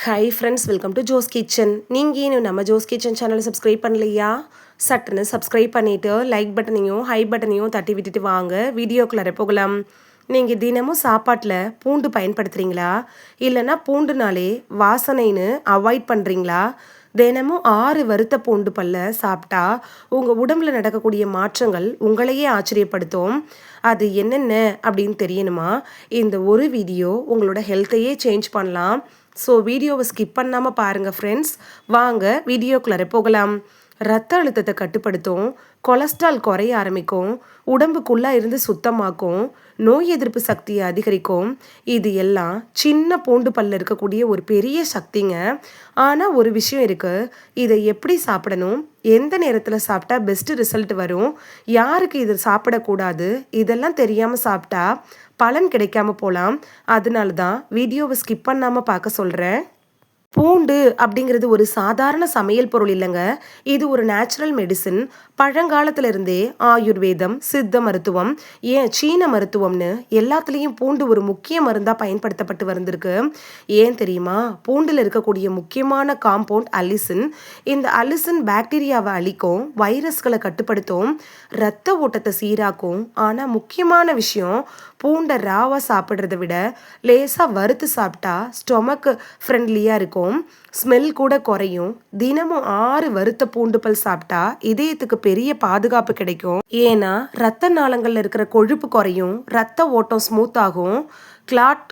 Hi friends, welcome to Jo's kitchen. நீங்கள் இன்னும் நம்ம ஜோஸ் கிச்சன் சேனலை சப்ஸ்கிரைப் பண்ணலையா? சட்டுன்னு சப்ஸ்கிரைப் பண்ணிவிட்டு லைக் பட்டனையும் ஹை பட்டனையும் தட்டி விட்டுட்டு வாங்க வீடியோக்குள்ளே போகலாம். நீங்கள் தினமும் சாப்பாட்டில் பூண்டு பயன்படுத்துகிறீங்களா? இல்லைன்னா பூண்டுனாலே வாசனைன்னு அவாய்ட் பண்ணுறீங்களா? தினமும் 6 வறுத்த பூண்டு பல்ல சாப்பிட்டா உங்கள் உடம்புல நடக்கக்கூடிய மாற்றங்கள் உங்களையே ஆச்சரியப்படுத்தும். அது என்னென்ன அப்படின்னு தெரியணுமா? இந்த ஒரு வீடியோ உங்களோட ஹெல்த்தையே சேஞ்ச் பண்ணலாம். ஸோ வீடியோவை ஸ்கிப் பண்ணாமல் பாருங்கள் ஃப்ரெண்ட்ஸ். வாங்க வீடியோக்குள்ளே போகலாம். ரத்த அழுத்தத்தை கட்டுப்படுத்தும், கொலஸ்ட்ரால் குறைய ஆரம்பிக்கும், உடம்புக்குள்ளே இருந்து சுத்தமாக்கும், நோய் எதிர்ப்பு சக்தியை அதிகரிக்கும். இது எல்லாம் சின்ன பூண்டு பல்ல இருக்கக்கூடிய ஒரு பெரிய சக்திங்க. ஆனால் ஒரு விஷயம் இருக்குது, இதை எப்படி சாப்பிடணும், எந்த நேரத்தில் சாப்பிட்டா பெஸ்ட்டு ரிசல்ட் வரும், யாருக்கு இது சாப்பிடக்கூடாது, இதெல்லாம் தெரியாமல் சாப்பிட்டா பலன் கிடைக்காம போகலாம். அதனால தான் வீடியோவை ஸ்கிப் பண்ணாமல் பார்க்க சொல்கிறேன். பூண்டு அப்படிங்கிறது ஒரு சாதாரண சமையல் பொருள் இல்லைங்க. இது ஒரு நேச்சுரல் மெடிசின். பழங்காலத்திலிருந்தே ஆயுர்வேதம், சித்த மருத்துவம், ஏன் சீன மருத்துவம்னு எல்லாத்துலேயும் பூண்டு ஒரு முக்கிய மருந்தாக பயன்படுத்தப்பட்டு வந்திருக்கு. ஏன் தெரியுமா? பூண்டில் இருக்கக்கூடிய முக்கியமான காம்பவுண்ட் அலிசின். இந்த அலிசின் பாக்டீரியாவை அழிக்கும், வைரஸ்களை கட்டுப்படுத்தும், இரத்த ஓட்டத்தை சீராக்கும். ஆனால் முக்கியமான விஷயம், பூண்டை ராவாக சாப்பிட்றத விட லேசாக வறுத்து சாப்பிட்டா ஸ்டொமக்கு ஃப்ரெண்ட்லியாக இருக்கும், ஸ்மெல் கூட குறையும். தினமும் 6 வறுத்த பூண்டு பல் சாப்பிட்டா இதயத்துக்கு பெரிய பாதுகாப்பு கிடைக்கும். ஏன்னா ரத்த நாளங்கள்ல இருக்கிற கொழுப்பு குறையும், ரத்த ஓட்டம் ஸ்மூத் ஆகும், கிளாட்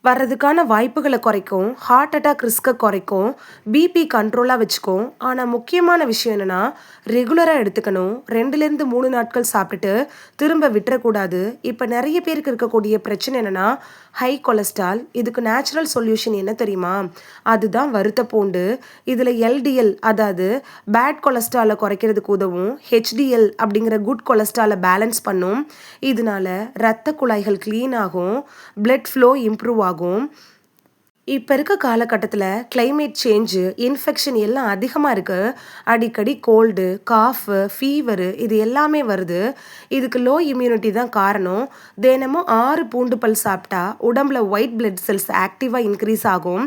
வர்றதுக்கான வாய்ப்புகளை குறைக்கும், ஹார்ட் அட்டாக் ரிஸ்க்கை குறைக்கும், பிபி கண்ட்ரோலாக வச்சுக்கும். ஆனால் முக்கியமான விஷயம் என்னென்னா, ரெகுலராக எடுத்துக்கணும். 2லேருந்து 3 நாட்கள் சாப்பிட்டுட்டு திரும்ப விட்டுறக்கூடாது. இப்போ நிறைய பேருக்கு இருக்கக்கூடிய பிரச்சனை என்னென்னா, ஹை கொலஸ்ட்ரால். இதுக்கு நேச்சுரல் சொல்யூஷன் என்ன தெரியுமா? அதுதான் வறுத்த பூண்டு. இதில் எல்டிஎல், அதாவது பேட் கொலஸ்ட்ராலை குறைக்கிறதுக்கு உதவும், ஹெச்டிஎல் அப்படிங்கிற குட் கொலஸ்ட்ராலை பேலன்ஸ் பண்ணும். இதனால இரத்த குழாய்கள் க்ளீன் ஆகும், பிளட் ஃப்ளோ இம்ப்ரூவ் ஆகும். இப்போ இருக்க காலகட்டத்தில் கிளைமேட் சேஞ்சு, இன்ஃபெக்ஷன் எல்லாம் அதிகமாக இருக்குது. அடிக்கடி கோல்டு, காஃபு, ஃபீவரு இது எல்லாமே வருது. இதுக்கு லோ இம்யூனிட்டி தான் காரணம். தினமும் 6 பூண்டு பல் சாப்பிட்டா உடம்புல ஒயிட் பிளட் செல்ஸ் ஆக்டிவாக இன்க்ரீஸ் ஆகும்,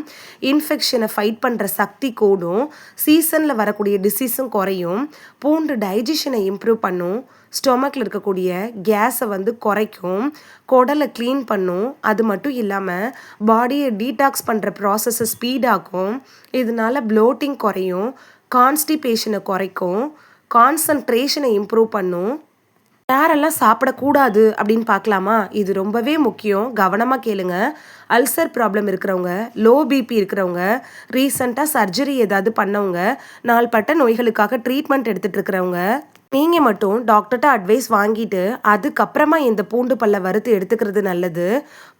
இன்ஃபெக்ஷனை ஃபைட் பண்ணுற சக்தி கூடும், சீசனில் வரக்கூடிய டிசீஸும் குறையும், பூண்டு டைஜஷனை இம்ப்ரூவ் பண்ணும், ஸ்டொமக்கில் இருக்கக்கூடிய கேஸை குறைக்கும், குடலை க்ளீன் பண்ணும். அது மட்டும் இல்லாமல் பாடியை டீடாக்ஸ் பண்ணுற ப்ராசஸை ஸ்பீடாக்கும். இதனால ப்ளோட்டிங் குறையும், கான்ஸ்டிபேஷனை குறைக்கும், கான்சன்ட்ரேஷனை இம்ப்ரூவ் பண்ணும். யாரெல்லாம் சாப்பிடக்கூடாது அப்படின்னு பார்க்கலாமா? இது ரொம்பவே முக்கியம், கவனமாக கேளுங்க. அல்சர் ப்ராப்ளம் இருக்கிறவங்க, லோ பிபி இருக்கிறவங்க, ரீசண்டாக சர்ஜரி ஏதாவது பண்ணவங்க, நாள்பட்ட நோய்களுக்காக ட்ரீட்மெண்ட் எடுத்துகிட்டு இருக்கிறவங்க, நீங்கள் மட்டும் டாக்டர்கிட்ட அட்வைஸ் வாங்கிட்டு அதுக்கப்புறமா இந்த பூண்டு பல்ல வறுத்து எடுத்துக்கிறது நல்லது.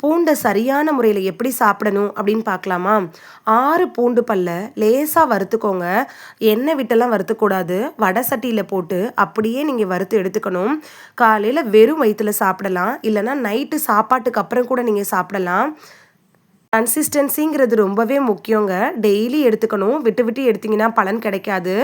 பூண்டை சரியான முறையில் எப்படி சாப்பிடணும் அப்படின்னு பார்க்கலாமா? 6 பூண்டு பல்ல லேசாக வறுத்துக்கோங்க. எண்ணெய் விட்டெல்லாம் வறுத்துக்கூடாது. வடை சட்டியில் போட்டு அப்படியே நீங்கள் வறுத்து எடுத்துக்கணும். காலையில் வெறும் வயிற்றில் சாப்பிடலாம், இல்லைனா நைட்டு சாப்பாட்டுக்கு அப்புறம் கூட நீங்கள் சாப்பிடலாம். கன்சிஸ்டன்சிங்கிறது ரொம்பவே முக்கியங்க. டெய்லி எடுத்துக்கணும். விட்டு விட்டு எடுத்திங்கன்னா பலன் கிடைக்காது.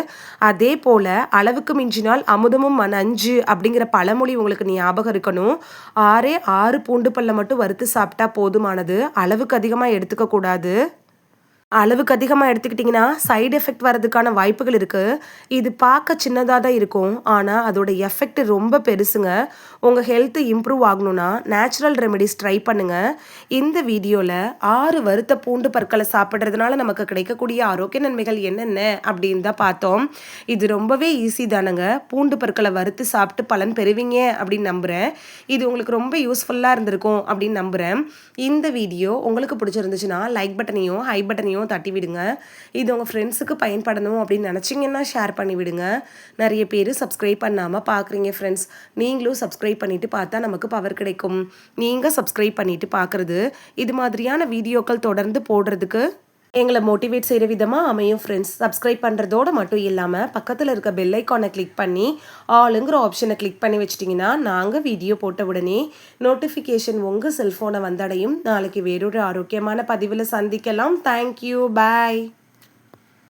அதே போல் அளவுக்கு மிஞ்சினால் அமுதமும் நஞ்சு அப்படிங்கிற பழமொழி உங்களுக்கு ஞாபகம் இருக்கணும். 6 பூண்டு பல்ல மட்டும் வறுத்து சாப்பிட்டா போதுமானது. அளவுக்கு அதிகமாக எடுத்துக்கக்கூடாது. அளவுக்கு அதிகமாக எடுத்துக்கிட்டிங்கன்னா சைடு எஃபெக்ட் வர்றதுக்கான வாய்ப்புகள் இருக்குது. இது பார்க்க சின்னதாக தான் இருக்கும், ஆனால் அதோட எஃபெக்ட் ரொம்ப பெருசுங்க. உங்கள் ஹெல்த்து இம்ப்ரூவ் ஆகணும்னா நேச்சுரல் ரெமெடிஸ் ட்ரை பண்ணுங்கள். இந்த வீடியோவில் 6 வறுத்த பூண்டு பற்களை சாப்பிட்றதுனால நமக்கு கிடைக்கக்கூடிய ஆரோக்கிய நன்மைகள் என்னென்ன அப்படின்னு தான் பார்த்தோம். இது ரொம்பவே ஈஸி தானுங்க. பூண்டு பற்களை வறுத்து சாப்பிட்டு பலன் பெறுவீங்க அப்படின்னு நம்புகிறேன். இது உங்களுக்கு ரொம்ப யூஸ்ஃபுல்லாக இருந்திருக்கும் அப்படின்னு நம்புகிறேன். இந்த வீடியோ உங்களுக்கு பிடிச்சிருந்துச்சுன்னா லைக் பட்டனையும் ஹை பட்டனையும் தட்டி விடுங்க. இது உங்கள் ஃப்ரெண்ட்ஸுக்கு பயன்படணும் அப்படின்னு நினச்சிங்கன்னா ஷேர் பண்ணி விடுங்க. நிறைய பேர் சப்ஸ்கிரைப் பண்ணாமல் பார்க்குறீங்க ஃப்ரெண்ட்ஸ். நீங்களும் சப்ஸ்கிரைப் பண்ணிவிட்டு பார்த்தா நமக்கு பவர் கிடைக்கும். நீங்கள் சப்ஸ்கிரைப் பண்ணிவிட்டு பார்க்குறது இது மாதிரியான வீடியோக்கள் தொடர்ந்து போடுறதுக்கு எங்களை மோட்டிவேட் செய்கிற விதமாக அமையும் ஃப்ரெண்ட்ஸ். சப்ஸ்கிரைப் பண்ணுறதோடு மட்டும் இல்லாமல் பக்கத்தில் இருக்க பெல் ஐக்கானை கிளிக் பண்ணி ஆளுங்கிற ஆப்ஷனை கிளிக் பண்ணி வச்சிட்டிங்கன்னா நாங்கள் வீடியோ போட்ட உடனே நோட்டிஃபிகேஷன் உங்கள் செல்ஃபோனை வந்தடையும். நாளைக்கு வேறொரு ஆரோக்கியமான பதிவில் சந்திக்கலாம். தேங்க்யூ, பாய்.